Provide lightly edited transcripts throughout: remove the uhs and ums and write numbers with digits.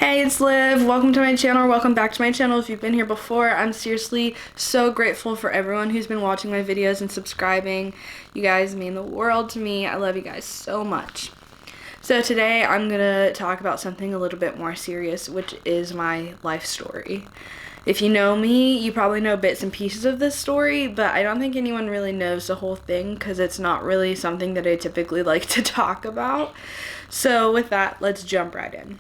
Hey, it's Liv. Welcome to my channel. Welcome back to my channel. If you've been here before, I'm seriously so grateful for everyone who's been watching my videos and subscribing. You guys mean the world to me. I love you guys so much. So today I'm gonna talk about something a little bit more serious, which is my life story. If you know me, you probably know bits and pieces of this story, but I don't think anyone really knows the whole thing because it's not really something that I typically like to talk about. So with that, let's jump right in.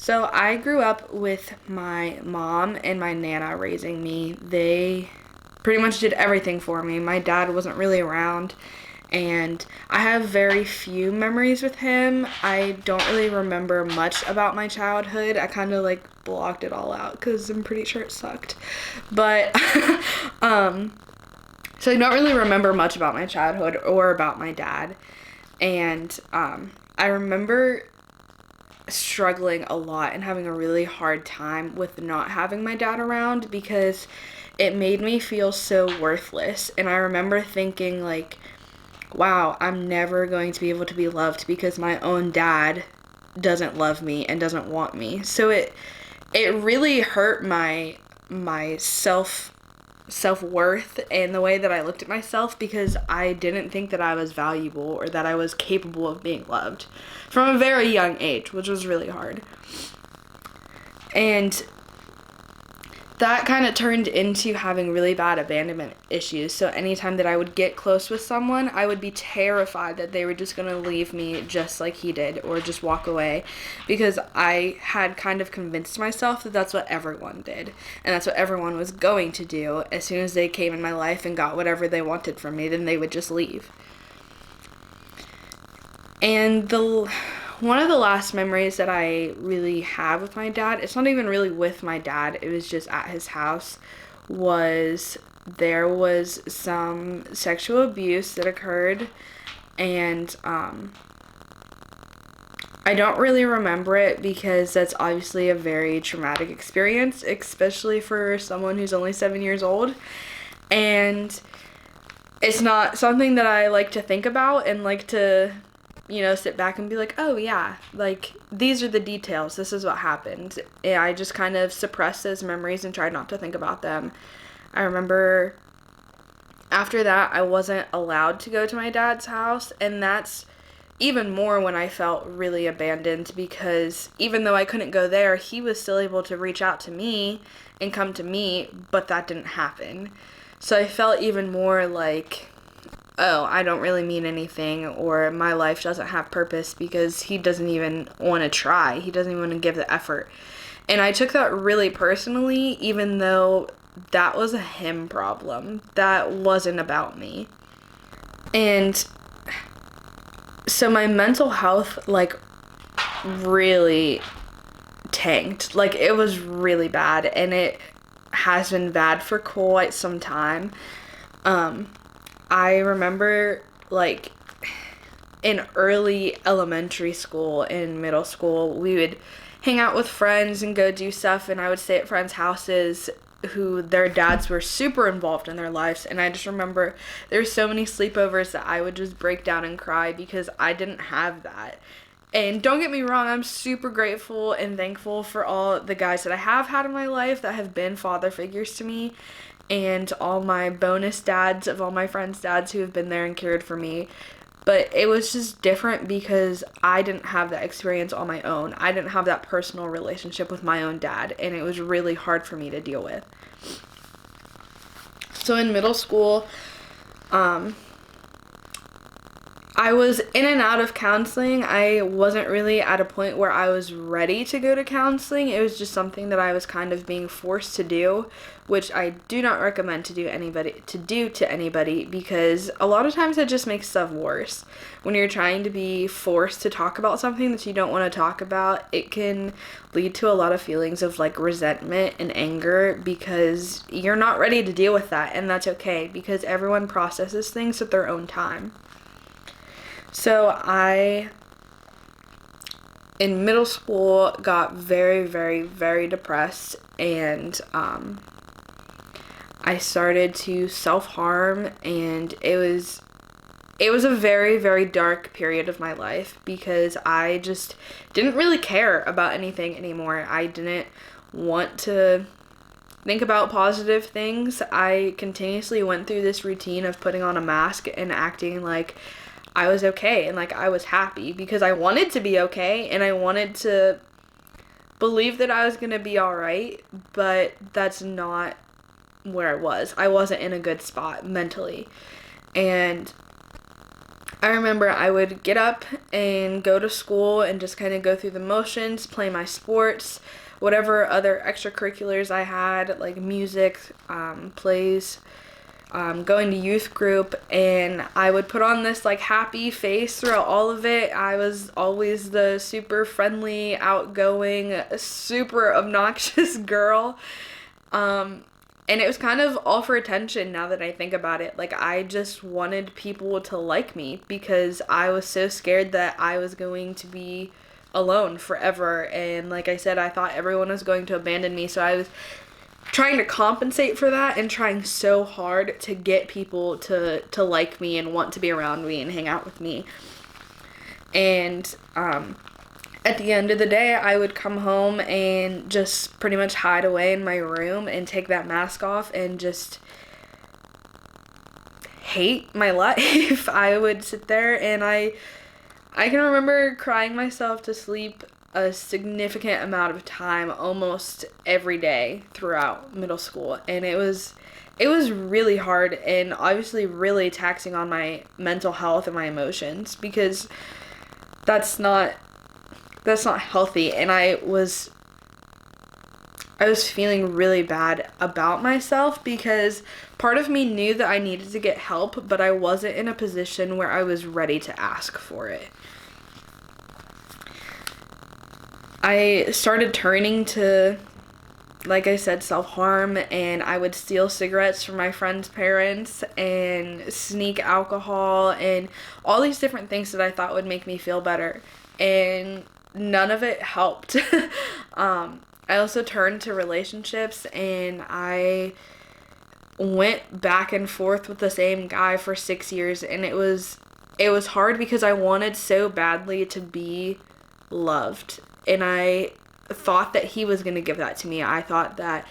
So I grew up with my mom and my nana raising me. They pretty much did everything for me. My dad wasn't really around, and I have very few memories with him. I don't really remember much about my childhood. I kind of like blocked it all out because I'm pretty sure it sucked. But so I don't really remember much about my childhood or about my dad. And I remember struggling a lot and having a really hard time with not having my dad around because it made me feel so worthless. And I remember thinking like, wow, I'm never going to be able to be loved because my own dad doesn't love me and doesn't want me. So it really hurt my self-worth and the way that I looked at myself because I didn't think that I was valuable or that I was capable of being loved from a very young age, which was really hard. And that kind of turned into having really bad abandonment issues. So anytime that I would get close with someone, I would be terrified that they were just going to leave me just like he did or just walk away because I had kind of convinced myself that that's what everyone did and that's what everyone was going to do. As soon as they came in my life and got whatever they wanted from me, then they would just leave. And one of the last memories that I really have with my dad, it's not even really with my dad, it was just at his house, there was some sexual abuse that occurred, and I don't really remember it because that's obviously a very traumatic experience, especially for someone who's only 7 years old, and it's not something that I like to think about and like to sit back and be like, oh yeah, like these are the details, this is what happened. And I just kind of suppressed those memories and tried not to think about them. I remember after that, I wasn't allowed to go to my dad's house, and that's even more when I felt really abandoned because even though I couldn't go there, he was still able to reach out to me and come to me, but that didn't happen. So I felt even more like, oh, I don't really mean anything, or my life doesn't have purpose because he doesn't even want to try. He doesn't even want to give the effort. And I took that really personally, even though that was a him problem. That wasn't about me. And so my mental health, like, really tanked. Like, it was really bad, and it has been bad for quite some time. I remember, like, in early elementary school and middle school, we would hang out with friends and go do stuff, and I would stay at friends' houses who their dads were super involved in their lives, and I just remember there were so many sleepovers that I would just break down and cry because I didn't have that. And don't get me wrong, I'm super grateful and thankful for all the guys that I have had in my life that have been father figures to me, and all my bonus dads of all my friends' dads who have been there and cared for me. But it was just different because I didn't have that experience on my own. I didn't have that personal relationship with my own dad, and it was really hard for me to deal with. So in middle school, I was in and out of counseling. I wasn't really at a point where I was ready to go to counseling. It was just something that I was kind of being forced to do, which I do not recommend to do to anybody because a lot of times it just makes stuff worse. When you're trying to be forced to talk about something that you don't want to talk about, it can lead to a lot of feelings of like resentment and anger because you're not ready to deal with that, and that's okay because everyone processes things at their own time. So I, in middle school, got very, very, very depressed, and I started to self-harm, and it was it was a very, very dark period of my life because I just didn't really care about anything anymore. I didn't want to think about positive things. I continuously went through this routine of putting on a mask and acting like I was okay and like I was happy because I wanted to be okay and I wanted to believe that I was going to be all right, but that's not where I was. I wasn't in a good spot mentally. And I remember I would get up and go to school and just kind of go through the motions, play my sports, whatever other extracurriculars I had, like music, plays, going to youth group, and I would put on this like happy face throughout all of it. I was always the super friendly, outgoing, super obnoxious girl. And it was kind of all for attention now that I think about it. Like, I just wanted people to like me because I was so scared that I was going to be alone forever. And like I said, I thought everyone was going to abandon me. So I was trying to compensate for that and trying so hard to get people to like me and want to be around me and hang out with me. And at the end of the day, I would come home and just pretty much hide away in my room and take that mask off and just hate my life. I would sit there and I can remember crying myself to sleep a significant amount of time almost every day throughout middle school, and it was really hard and obviously really taxing on my mental health and my emotions because that's not healthy. And I was feeling really bad about myself because part of me knew that I needed to get help, but I wasn't in a position where I was ready to ask for it. I started turning to, like I said, self-harm, and I would steal cigarettes from my friends' parents and sneak alcohol and all these different things that I thought would make me feel better. And none of it helped. I also turned to relationships, and I went back and forth with the same guy for 6 years, and it was hard because I wanted so badly to be loved, and I thought that he was going to give that to me. I thought that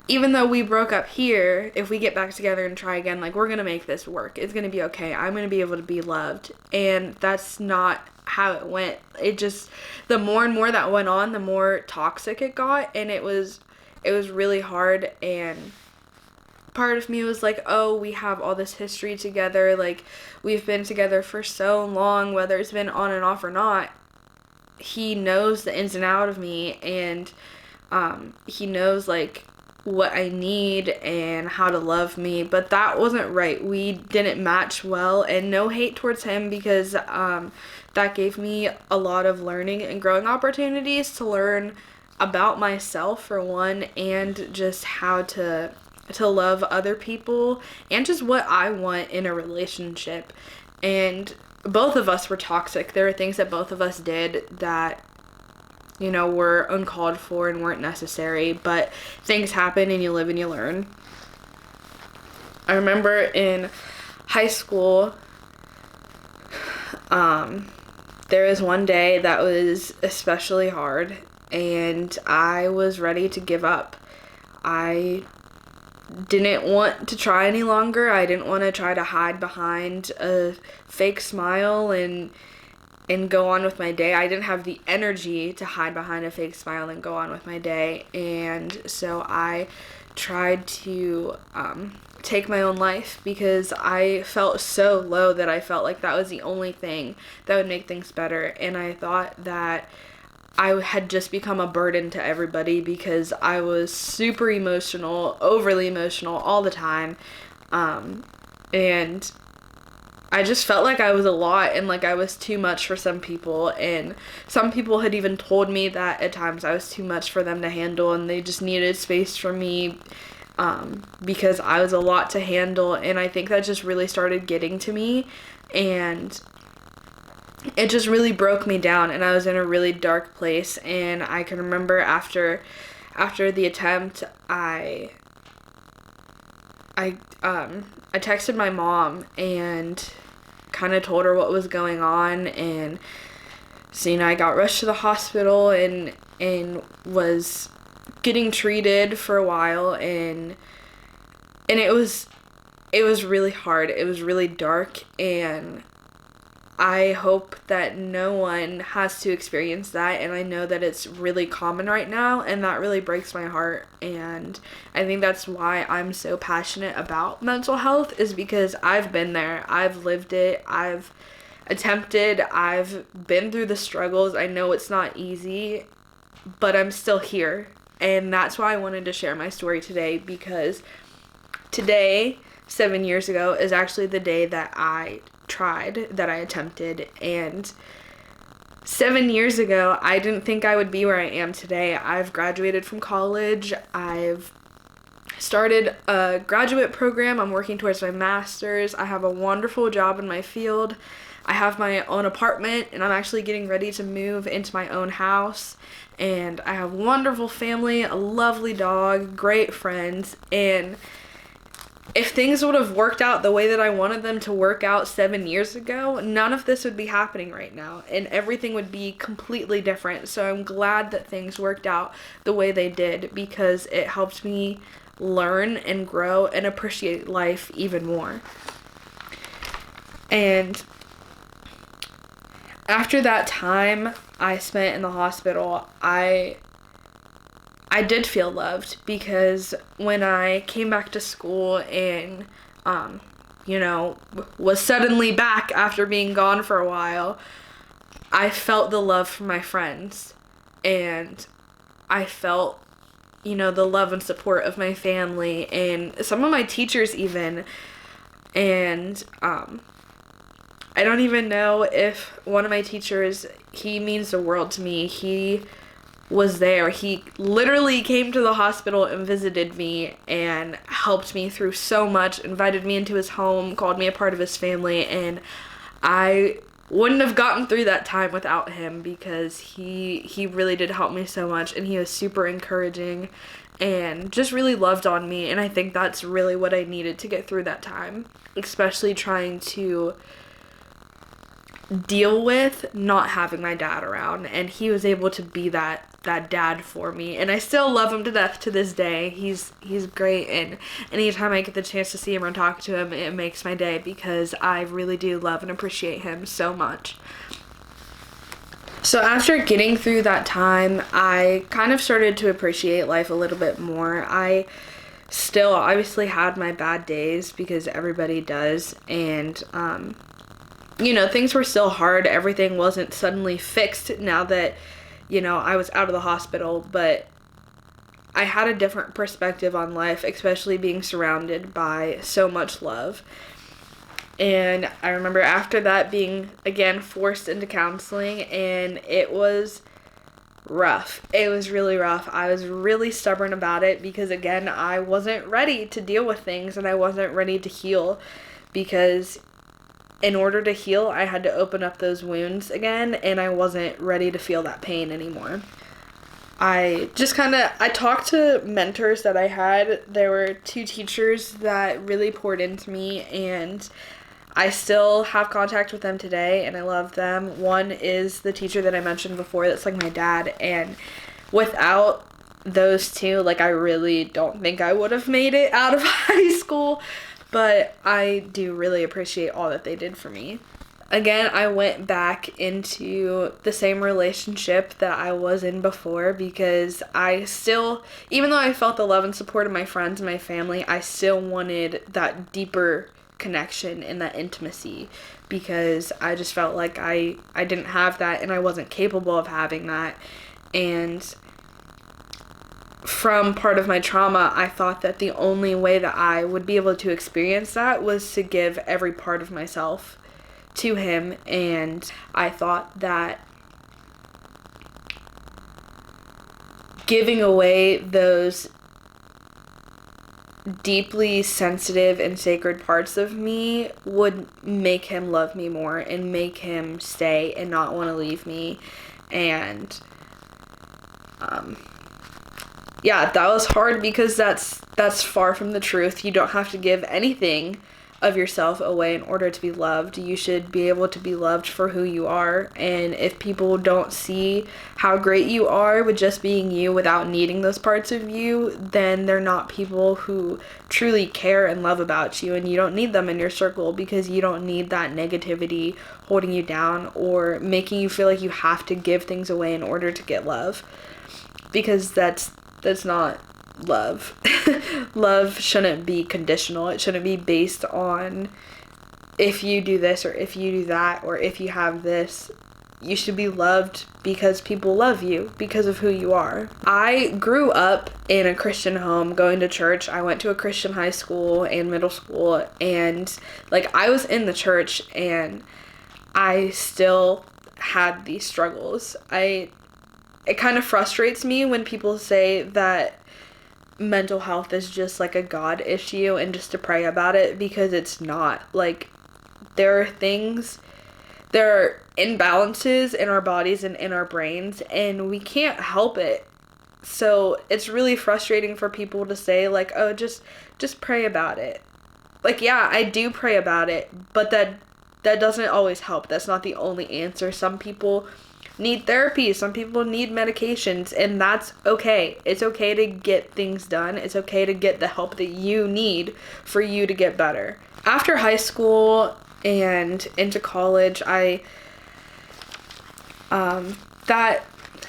even though we broke up here, if we get back together and try again, like, we're going to make this work. It's going to be okay. I'm going to be able to be loved. And that's not how it went. It just, the more and more that went on, the more toxic it got, and it was really hard. And part of me was like, oh, we have all this history together, like, we've been together for so long, whether it's been on and off or not. He knows the ins and out of me, and he knows like what I need and how to love me, but that wasn't right. We didn't match well, and no hate towards him because that gave me a lot of learning and growing opportunities to learn about myself for one, and just how to love other people and just what I want in a relationship. And both of us were toxic. There were things that both of us did that, you know, were uncalled for and weren't necessary, but things happen and you live and you learn. I remember in high school, there was one day that was especially hard, and I was ready to give up. I didn't want to try any longer. I didn't want to try to hide behind a fake smile and go on with my day. I didn't have the energy to hide behind a fake smile and go on with my day. And so I tried to take my own life because I felt so low that I felt like that was the only thing that would make things better. And I thought that I had just become a burden to everybody because I was super emotional, overly emotional all the time. And I just felt like I was a lot and like I was too much for some people. And some people had even told me that at times I was too much for them to handle, and they just needed space for me because I was a lot to handle. And I think that just really started getting to me, and it just really broke me down, and I was in a really dark place. And I can remember after the attempt, I I texted my mom and kind of told her what was going on, and so, I got rushed to the hospital and was getting treated for a while, and it was really hard. It was really dark, and I hope that no one has to experience that, and I know that it's really common right now, and that really breaks my heart. And I think that's why I'm so passionate about mental health, is because I've been there, I've lived it, I've attempted, I've been through the struggles. I know it's not easy, but I'm still here, and that's why I wanted to share my story today, because today, 7 years ago, is actually the day that I attempted, and 7 years ago, I didn't think I would be where I am today. I've graduated from college, I've started a graduate program, I'm working towards my master's, I have a wonderful job in my field, I have my own apartment, and I'm actually getting ready to move into my own house, and I have a wonderful family, a lovely dog, great friends, and if things would have worked out the way that I wanted them to work out 7 years ago, none of this would be happening right now, and everything would be completely different. So I'm glad that things worked out the way they did, because it helped me learn and grow and appreciate life even more. And after that time I spent in the hospital, I did feel loved, because when I came back to school and, was suddenly back after being gone for a while, I felt the love from my friends, and I felt, the love and support of my family and some of my teachers even, and, I don't even know if one of my teachers, he means the world to me. He was there. He literally came to the hospital and visited me and helped me through so much, invited me into his home, called me a part of his family, and I wouldn't have gotten through that time without him, because he really did help me so much, and he was super encouraging and just really loved on me, and I think that's really what I needed to get through that time, especially trying to deal with not having my dad around, and he was able to be that dad for me, and I still love him to death to this day. He's great, and anytime I get the chance to see him or talk to him, it makes my day, because I really do love and appreciate him so much. So after getting through that time, I kind of started to appreciate life a little bit more. I still obviously had my bad days, because everybody does, and things were still hard. Everything wasn't suddenly fixed now that, I was out of the hospital, but I had a different perspective on life, especially being surrounded by so much love. And I remember after that being, again, forced into counseling, and it was rough. It was really rough. I was really stubborn about it, because, again, I wasn't ready to deal with things, and I wasn't ready to heal, because in order to heal, I had to open up those wounds again, and I wasn't ready to feel that pain anymore. I talked to mentors that I had. There were 2 teachers that really poured into me, and I still have contact with them today, and I love them. One is the teacher that I mentioned before, that's like my dad, and without those 2, I really don't think I would have made it out of high school. But I do really appreciate all that they did for me. Again, I went back into the same relationship that I was in before, because I still, even though I felt the love and support of my friends and my family, I still wanted that deeper connection and that intimacy, because I just felt like I didn't have that, and I wasn't capable of having that. And from part of my trauma, I thought that the only way that I would be able to experience that was to give every part of myself to him, and I thought that giving away those deeply sensitive and sacred parts of me would make him love me more and make him stay and not want to leave me. And yeah, that was hard, because that's far from the truth. You don't have to give anything of yourself away in order to be loved. You should be able to be loved for who you are. And if people don't see how great you are with just being you without needing those parts of you, then they're not people who truly care and love about you, and you don't need them in your circle because you don't need that negativity holding you down or making you feel like you have to give things away in order to get love, because that's not love. Love shouldn't be conditional. It shouldn't be based on if you do this or if you do that or if you have this. You should be loved because people love you because of who you are. I grew up in a Christian home, going to church. I went to a Christian high school and middle school, and like I was in the church and I still had these struggles. It kind of frustrates me when people say that mental health is just like a God issue and just to pray about it, because it's not. Like, there are imbalances in our bodies and in our brains, and we can't help it. So it's really frustrating for people to say like, oh, just pray about it. Like, yeah, I do pray about it, but that doesn't always help. That's not the only answer. Some people need therapy, some people need medications, and that's okay. It's okay to get things done. It's okay to get the help that you need for you to get better. After high school and into college, that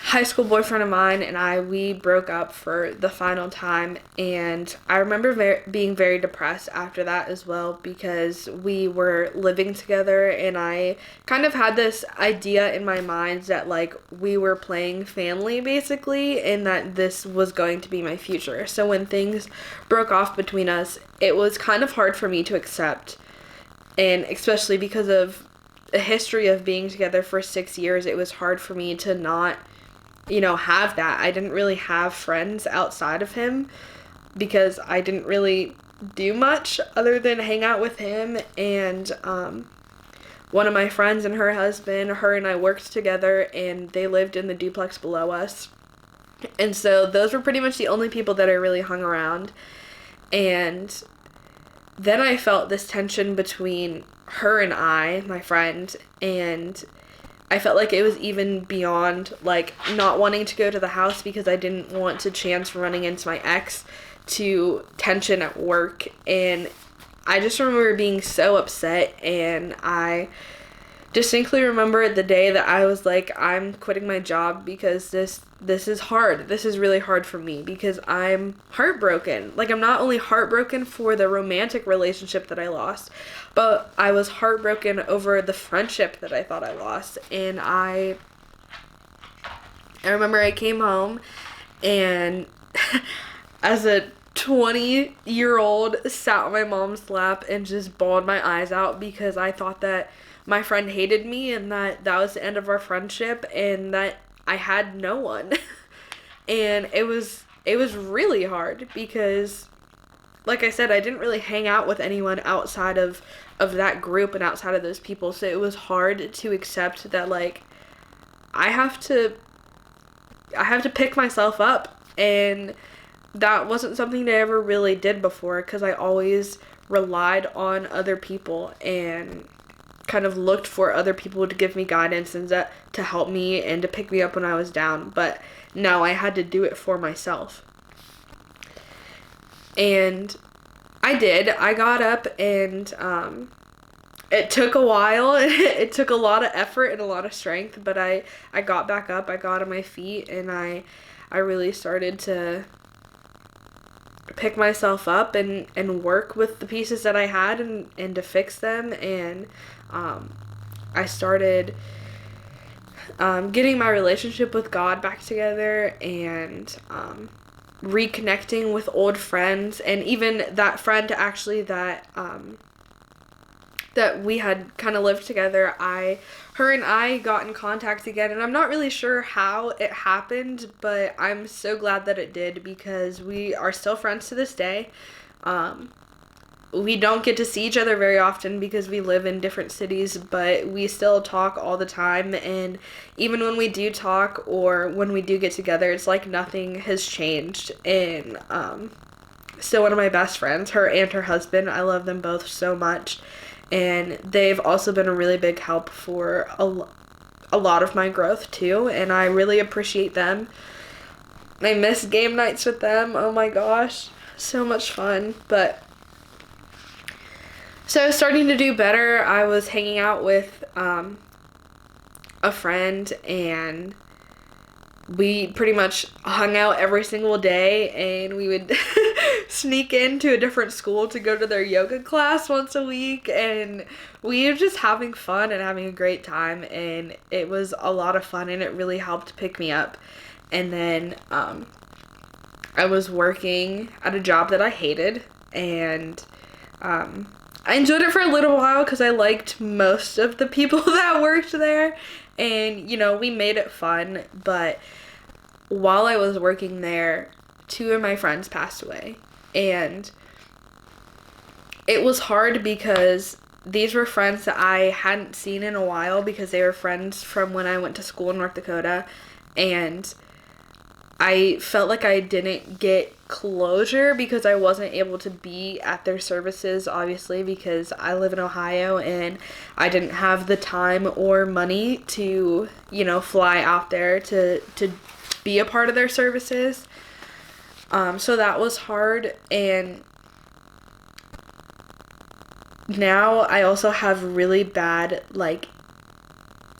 high school boyfriend of mine and we broke up for the final time, and I remember being very depressed after that as well, because we were living together and I kind of had this idea in my mind that like we were playing family basically, and that this was going to be my future. So when things broke off between us, it was kind of hard for me to accept, and especially because of a history of being together for 6 years, it was hard for me to not have that. I didn't really have friends outside of him because I didn't really do much other than hang out with him and one of my friends and her husband. Her and I worked together and they lived in the duplex below us, and so those were pretty much the only people that I really hung around. And then I felt this tension between her and my friend, and I felt like it was even beyond like not wanting to go to the house because I didn't want to chance running into my ex, to tension at work. And I just remember being so upset, and I distinctly remember the day that I was like, I'm quitting my job because this is hard. This is really hard for me because I'm heartbroken. Like, I'm not only heartbroken for the romantic relationship that I lost, but I was heartbroken over the friendship that I thought I lost. And I remember I came home and as a 20-year-old sat on my mom's lap and just bawled my eyes out because I thought that my friend hated me and that was the end of our friendship and that I had no one. And it was really hard because, like I said, I didn't really hang out with anyone outside of that group and outside of those people. So it was hard to accept that, like, I have to pick myself up. And that wasn't something I ever really did before, because I always relied on other people and kind of looked for other people to give me guidance and to help me and to pick me up when I was down. But now I had to do it for myself. And I did. I got up, and it took a while. It took a lot of effort and a lot of strength, but I got back up. I got on my feet, and I really started to pick myself up and work with the pieces that I had and to fix them. And I started getting my relationship with God back together and reconnecting with old friends, and even that friend actually that we had kind of lived together. Her and I got in contact again, and I'm not really sure how it happened, but I'm so glad that it did, because we are still friends to this day. We don't get to see each other very often because we live in different cities, but we still talk all the time, and even when we do talk or when we do get together, it's like nothing has changed. And still one of my best friends, her and her husband. I love them both so much. And they've also been a really big help for a lot of my growth too, and I really appreciate them. I miss game nights with them. Oh my gosh, so much fun. But so I was starting to do better. I was hanging out with a friend, and we pretty much hung out every single day, and we would sneak into a different school to go to their yoga class once a week, and we were just having fun and having a great time, and it was a lot of fun, and it really helped pick me up. And then I was working at a job that I hated, and I enjoyed it for a little while because I liked most of the people that worked there, and you know, we made it fun. But while I was working there, 2 of my friends passed away, and it was hard because these were friends that I hadn't seen in a while because they were friends from when I went to school in North Dakota, and I felt like I didn't get closure because I wasn't able to be at their services, obviously, because I live in Ohio and I didn't have the time or money to, you know, fly out there to be a part of their services. So that was hard, and now I also have really bad, like,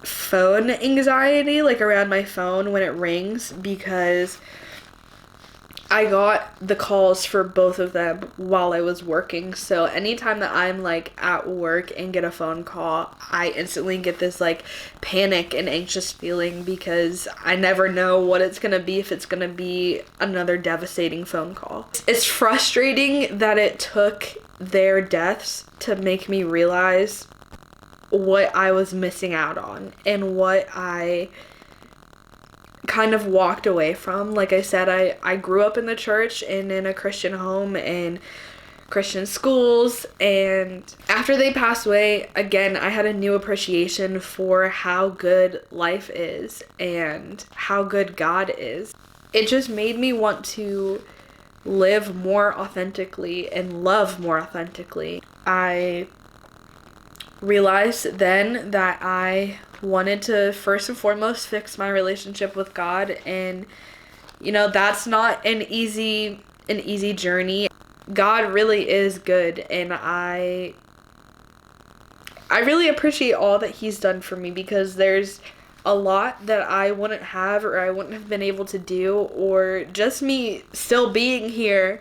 phone anxiety, like around my phone when it rings, because I got the calls for both of them while I was working. So anytime that I'm like at work and get a phone call, I instantly get this like panic and anxious feeling because I never know what it's gonna be, if it's gonna be another devastating phone call. It's frustrating that it took their deaths to make me realize what I was missing out on and what I kind of walked away from. Like I said, I grew up in the church and in a Christian home and Christian schools, and after they passed away, again, I had a new appreciation for how good life is and how good God is. It just made me want to live more authentically and love more authentically. I realized then that I wanted to first and foremost fix my relationship with God, and you know, that's not an easy journey. God really is good, and I really appreciate all that he's done for me, because there's a lot that I wouldn't have or I wouldn't have been able to do, or just me still being here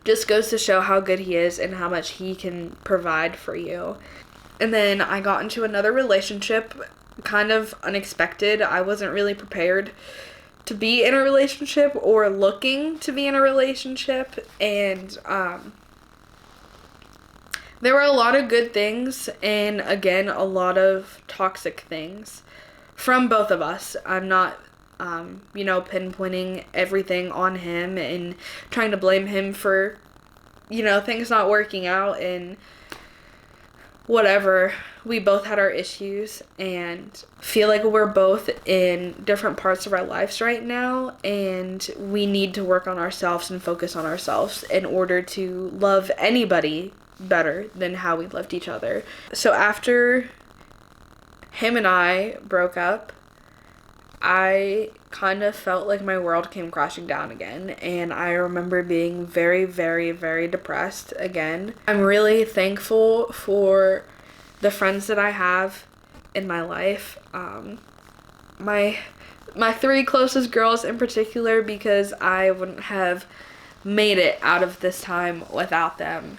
just goes to show how good he is and how much he can provide for you. And then I got into another relationship, kind of unexpected. I wasn't really prepared to be in a relationship or looking to be in a relationship, and there were a lot of good things and again a lot of toxic things from both of us. I'm not you know, pinpointing everything on him and trying to blame him for, you know, things not working out and whatever. We both had our issues and feel like we're both in different parts of our lives right now, and we need to work on ourselves and focus on ourselves in order to love anybody better than how we loved each other. So after him and I broke up, I kind of felt like my world came crashing down again, and I remember being very, very, very depressed again. I'm really thankful for the friends that I have in my life, my 3 closest girls in particular, because I wouldn't have made it out of this time without them.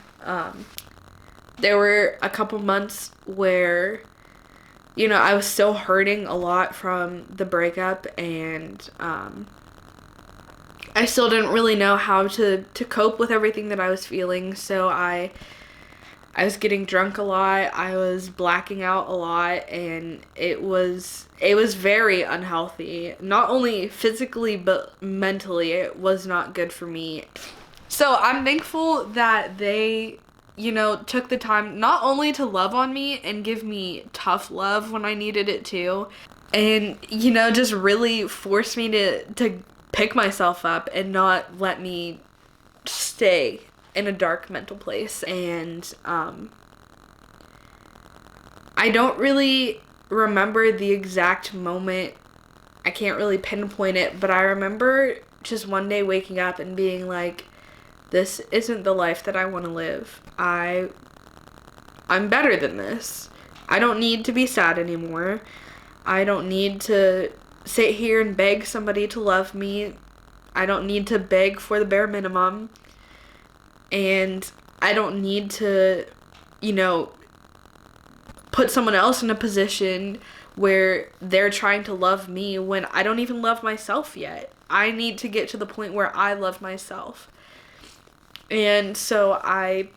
There were a couple months where, you know, I was still hurting a lot from the breakup, and I still didn't really know how to cope with everything that I was feeling. So I was getting drunk a lot, I was blacking out a lot, and it was very unhealthy. Not only physically, but mentally, it was not good for me. So I'm thankful that they, you know, took the time not only to love on me and give me tough love when I needed it too, and, you know, just really forced me to pick myself up and not let me stay in a dark mental place. And I don't really remember the exact moment. I can't really pinpoint it, but I remember just one day waking up and being like, this isn't the life that I want to live. I'm better than this. I don't need to be sad anymore. I don't need to sit here and beg somebody to love me. I don't need to beg for the bare minimum. And I don't need to, put someone else in a position where they're trying to love me when I don't even love myself yet. I need to get to the point where I love myself. And so I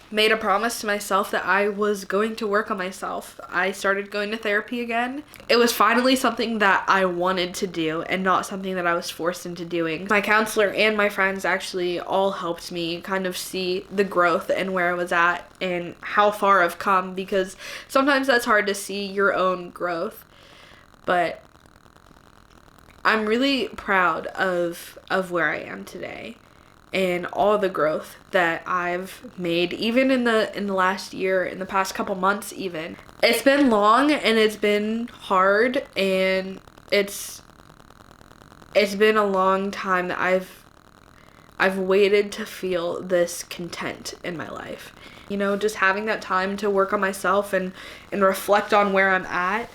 made a promise to myself that I was going to work on myself. I started going to therapy again. It was finally something that I wanted to do and not something that I was forced into doing. My counselor and my friends actually all helped me kind of see the growth and where I was at and how far I've come, because sometimes that's hard to see your own growth. But I'm really proud of where I am today and all the growth that I've made, even in the last year, in the past couple months even. It's been long and it's been hard, and it's been a long time that I've waited to feel this content in my life. Just having that time to work on myself and reflect on where I'm at.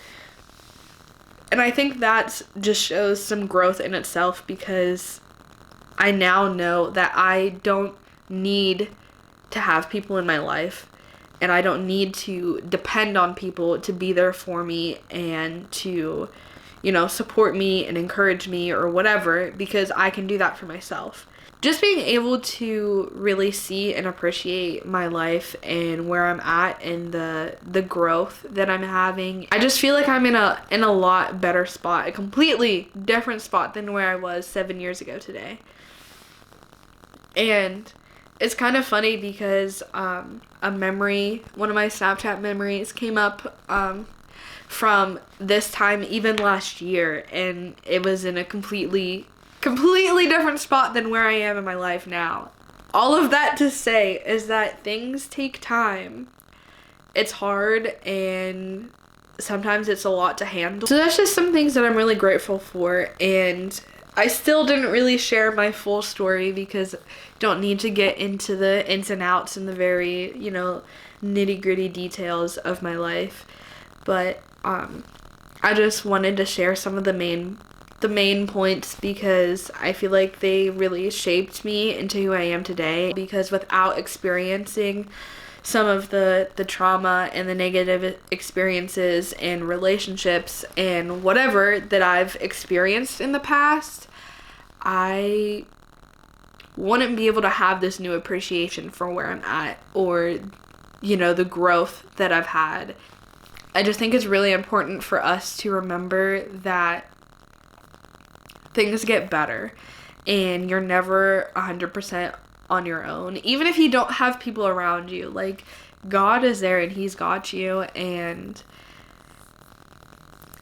And I think that just shows some growth in itself, because I now know that I don't need to have people in my life, and I don't need to depend on people to be there for me and to, support me and encourage me or whatever, because I can do that for myself. Just being able to really see and appreciate my life and where I'm at and the growth that I'm having. I just feel like I'm in a lot better spot, a completely different spot than where I was 7 years ago today. And it's kind of funny because one of my Snapchat memories came up from this time even last year, and it was in a completely different spot than where I am in my life now. All of that to say is that things take time. It's hard, and sometimes it's a lot to handle. So that's just some things that I'm really grateful for, and I still didn't really share my full story because I don't need to get into the ins and outs and the very, nitty-gritty details of my life. But I just wanted to share some of the main points, because I feel like they really shaped me into who I am today. Because without experiencing some of the trauma and the negative experiences and relationships and whatever that I've experienced in the past, I wouldn't be able to have this new appreciation for where I'm at, or the growth that I've had. I just think it's really important for us to remember that things get better and you're never 100% on your own. Even if you don't have people around you, like, God is there and He's got you, and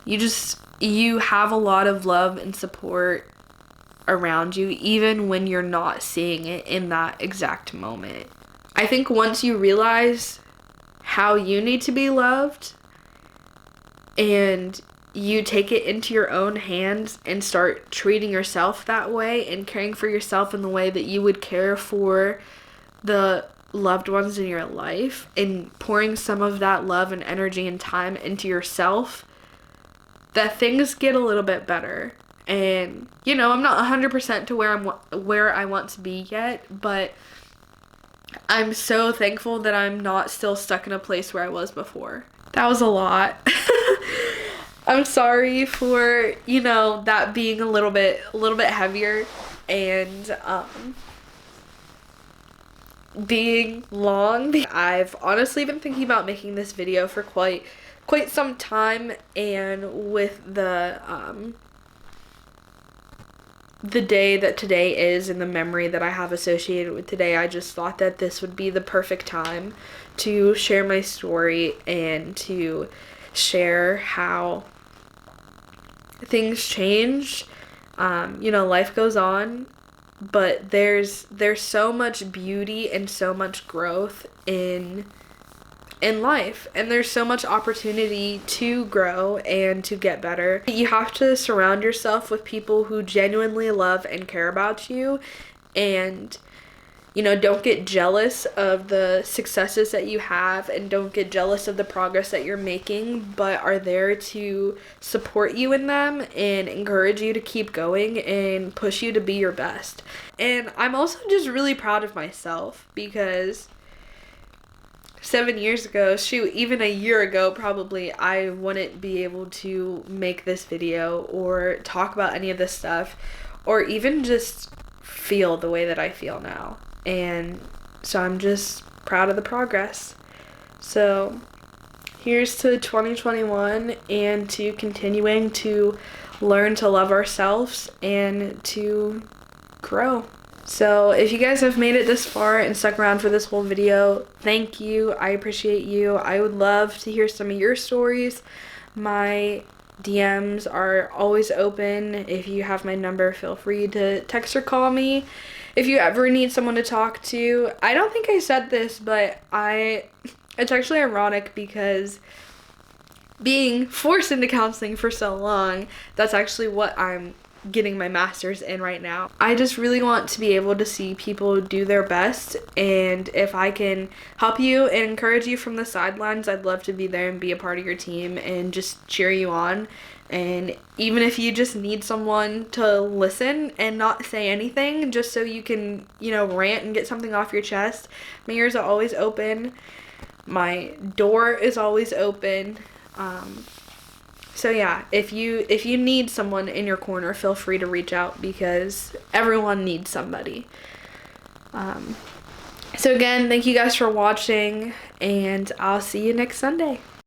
you have a lot of love and support around you, even when you're not seeing it in that exact moment. I think once you realize how you need to be loved, and you take it into your own hands and start treating yourself that way and caring for yourself in the way that you would care for the loved ones in your life, and pouring some of that love and energy and time into yourself, that things get a little bit better. And I'm not 100% to where I want to be yet, but I'm so thankful that I'm not still stuck in a place where I was before. That was a lot. I'm sorry for, that being a little bit heavier and being long. I've honestly been thinking about making this video for quite some time, and with the day that today is and the memory that I have associated with today, I just thought that this would be the perfect time to share my story and to share how things change Life goes on, but there's so much beauty and so much growth in life, and there's so much opportunity to grow and to get better. You have to surround yourself with people who genuinely love and care about you, and don't get jealous of the successes that you have, and don't get jealous of the progress that you're making, but are there to support you in them and encourage you to keep going and push you to be your best. And I'm also just really proud of myself because 7 years ago, shoot, even a year ago probably, I wouldn't be able to make this video or talk about any of this stuff or even just feel the way that I feel now. And so I'm just proud of the progress. So here's to 2021 and to continuing to learn to love ourselves and to grow. So if you guys have made it this far and stuck around for this whole video, thank you. I appreciate you. I would love to hear some of your stories. My DMs are always open. If you have my number, feel free to text or call me. If you ever need someone to talk to, I don't think I said this, but it's actually ironic because being forced into counseling for so long, that's actually what I'm getting my master's in right now. I just really want to be able to see people do their best, and if I can help you and encourage you from the sidelines, I'd love to be there and be a part of your team and just cheer you on. And even if you just need someone to listen and not say anything just so you can, rant and get something off your chest, my ears are always open. My door is always open. So yeah, if you need someone in your corner, feel free to reach out because everyone needs somebody. So again, thank you guys for watching, and I'll see you next Sunday.